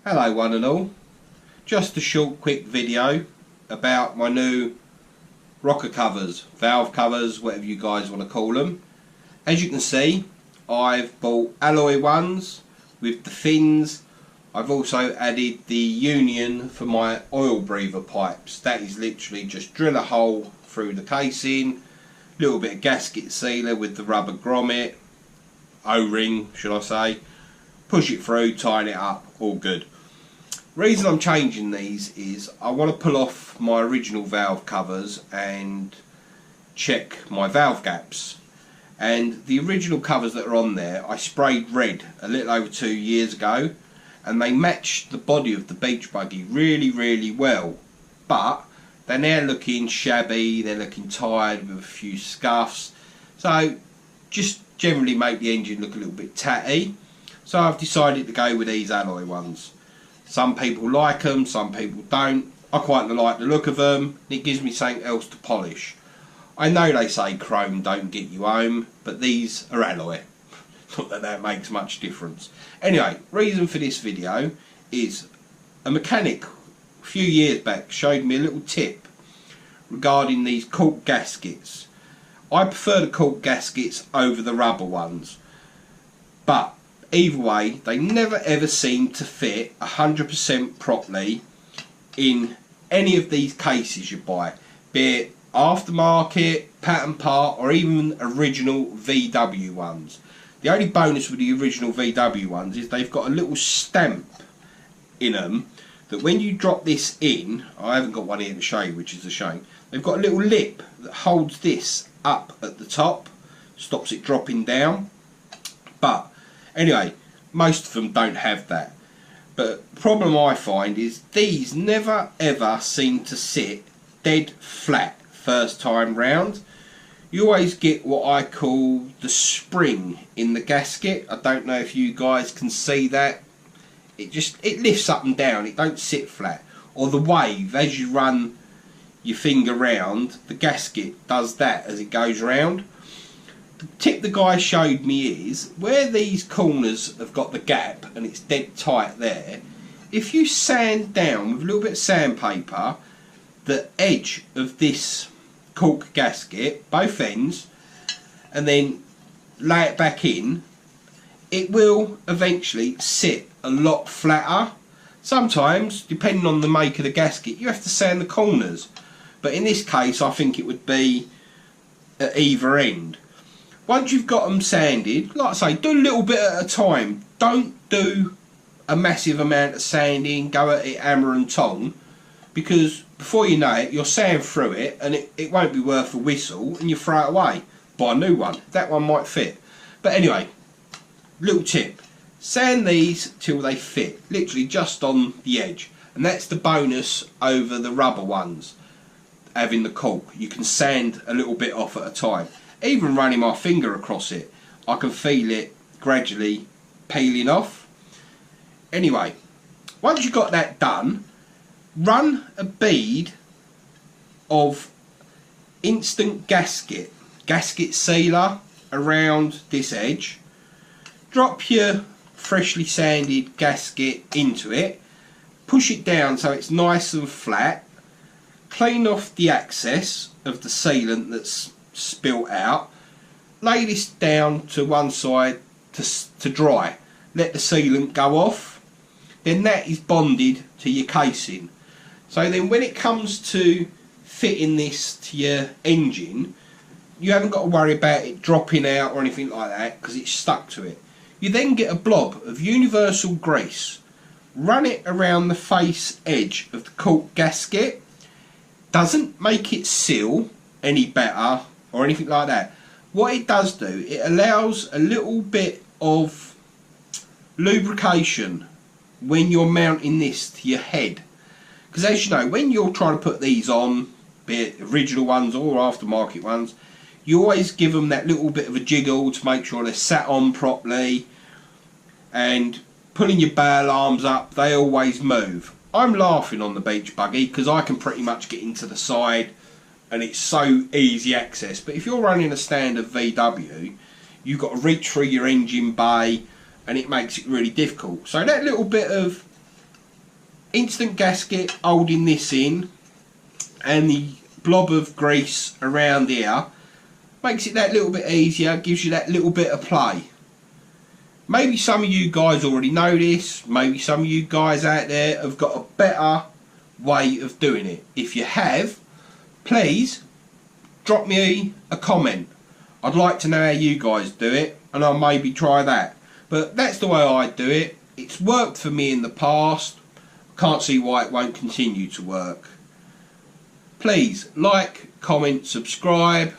Hello one and all, just a short quick video about my new rocker covers, valve covers, whatever you guys want to call them. As you can see, I've bought alloy ones with the fins. I've also added the union for my oil breather pipes. That is literally just drill a hole through the casing, little bit of gasket sealer with the rubber grommet, O-ring should I say, push it through, tighten it up, all good. Reason I'm changing these is I want to pull off my original valve covers and check my valve gaps. And the original covers that are on there I sprayed red a little over 2 years ago, and they matched the body of the beach buggy really well, but they're now looking shabby, they're looking tired with a few scuffs, so just generally make the engine look a little bit tatty. So I've decided to go with these alloy ones. Some people like them, some people don't. I quite like the look of them. It gives me something else to polish. I know they say chrome don't get you home, but these are alloy. Not that that makes much difference. Anyway, reason for this video is a mechanic a few years back showed me a little tip regarding these cork gaskets. I prefer the cork gaskets over the rubber ones, but either way, they never ever seem to fit 100% properly in any of these cases you buy, be it aftermarket, pattern part, or even original VW ones. The only bonus with the original VW ones is they've got a little stamp in them that when you drop this in, I haven't got one here to show you, which is a shame, they've got a little lip that holds this up at the top, stops it dropping down. But anyway, most of them don't have that. But the problem I find is these never ever seem to sit dead flat first time round. You always get what I call the spring in the gasket. I don't know if you guys can see that. It lifts up and down, it don't sit flat. Or the wave, as you run your finger round, the gasket does that as it goes round. The tip the guy showed me is where these corners have got the gap and it's dead tight there, if you sand down with a little bit of sandpaper the edge of this cork gasket, both ends, and then lay it back in, it will eventually sit a lot flatter. Sometimes, depending on the make of the gasket, you have to sand the corners, but in this case I think it would be at either end. Once you've got them sanded, like I say, do a little bit at a time. Don't do a massive amount of sanding, go at it hammer and tong, because before you know it, you'll sand through it and it won't be worth a whistle and you throw it away. Buy a new one. That one might fit. But anyway, little tip. Sand these till they fit, literally just on the edge. And that's the bonus over the rubber ones, having the cork. You can sand a little bit off at a time. Even running my finger across it, I can feel it gradually peeling off. Anyway, once you've got that done, run a bead of instant gasket sealer around this edge. Drop your freshly sanded gasket into it, push it down so it's nice and flat, clean off the excess of the sealant that's spilt out, lay this down to one side to dry, let the sealant go off, then that is bonded to your casing. So then when it comes to fitting this to your engine, you haven't got to worry about it dropping out or anything like that because it's stuck to it. You then get a blob of universal grease, run it around the face edge of the cork gasket. Doesn't make it seal any better or anything like that. What it does do, it allows a little bit of lubrication when you're mounting this to your head, because as you know, when you're trying to put these on, be it original ones or aftermarket ones, you always give them that little bit of a jiggle to make sure they're sat on properly, and pulling your bail arms up, they always move. I'm laughing on the beach buggy because I can pretty much get into the side and it's so easy access, but if you're running a standard VW, you've got to reach through your engine bay and it makes it really difficult. So that little bit of instant gasket holding this in and the blob of grease around here makes it that little bit easier, gives you that little bit of play. Maybe some of you guys already know this, maybe some of you guys out there have got a better way of doing it. If you have, please drop me a comment. I'd like to know how you guys do it, and I'll maybe try that. But that's the way I do it. It's worked for me in the past. Can't see why it won't continue to work. Please like, comment, subscribe.